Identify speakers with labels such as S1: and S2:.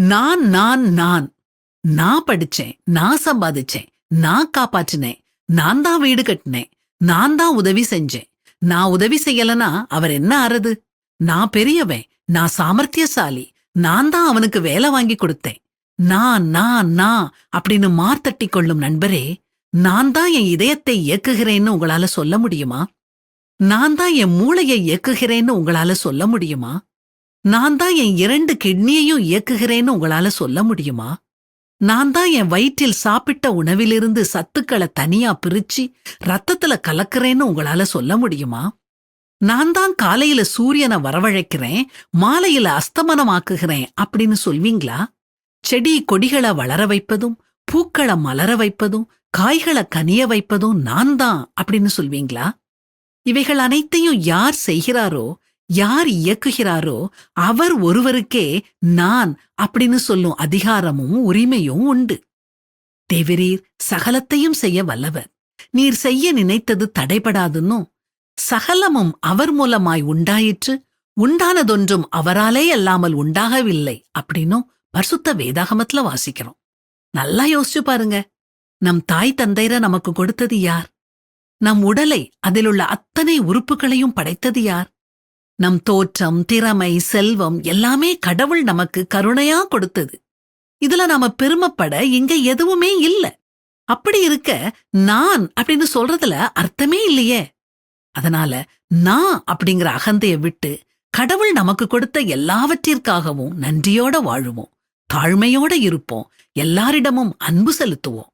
S1: நான் நான் நான் நான் படிச்சேன், நான் சம்பாதிச்சேன், நான் காப்பாற்றினேன், நான் தான் வீடு கட்டினேன், நான் தான் உதவி செஞ்சேன். நான் உதவி செய்யலனா அவர் என்ன ஆறது? நான் பெரியவன், நான் சாமர்த்தியசாலி, நான் தான் அவனுக்கு வேலை வாங்கி கொடுத்தேன். நான் அப்படின்னு மார்த்தட்டி கொள்ளும் நண்பரே, நான் தான் என் இதயத்தை இயக்குகிறேன்னு உங்களால சொல்ல முடியுமா? நான் தான் என் மூளையை இயக்குகிறேன்னு உங்களால சொல்ல முடியுமா? நான் தான் என் 2 கிட்னியையும் இயக்குகிறேன்னு உங்களால சொல்ல முடியுமா? நான் தான் என் வயிற்றில் சாப்பிட்ட உணவிலிருந்து சத்துக்களை தனியா பிரிச்சு ரத்தத்துல கலக்கிறேன்னு உங்களால சொல்ல முடியுமா? நான் தான் காலையில சூரியனை வரவழைக்கிறேன், மாலையில அஸ்தமனமாக்குகிறேன் அப்படின்னு சொல்வீங்களா? செடி கொடிகளை வளர வைப்பதும், பூக்களை மலர வைப்பதும், காய்களை கனிய வைப்பதும் நான் தான் அப்படின்னு சொல்வீங்களா? இவைகள் அனைத்தையும் யார் செய்கிறாரோ, யார் இயக்குகிறாரோ அவர் ஒருவருக்கே நான் அப்படின்னு சொல்லும் அதிகாரமும் உரிமையும் உண்டு. தேவரீர் சகலத்தையும் செய்ய வல்லவர். நீர் செய்ய நினைத்தது தடைபடாதுன்னும், சகலமும் அவர் மூலமாய் உண்டாயிற்று, உண்டானதொன்றும் அவராலே அல்லாமல் உண்டாகவில்லை அப்படின்னும் பரிசுத்த வேதாகமத்துல வாசிக்கிறோம். நல்லா யோசிச்சு பாருங்க. நம் தாய் தந்தையரை நமக்கு கொடுத்தது யார்? நம் உடலை, அதிலுள்ள அத்தனை உறுப்புகளையும் படைத்தது யார்? நம் தோற்றம், திறமை, செல்வம் எல்லாமே கடவுள் நமக்கு கருணையா கொடுத்தது. இதுல நாம பெருமைப்பட இங்க எதுவுமே இல்ல. அப்படி இருக்க நான் அப்படின்னு சொல்றதுல அர்த்தமே இல்லையே. அதனால நான் அப்படிங்கிற அகந்தைய விட்டு கடவுள் நமக்கு கொடுத்த எல்லாவற்றிற்காகவும் நன்றியோட வாழுவோம், தாழ்மையோட இருப்போம், எல்லாரிடமும் அன்பு செலுத்துவோம்.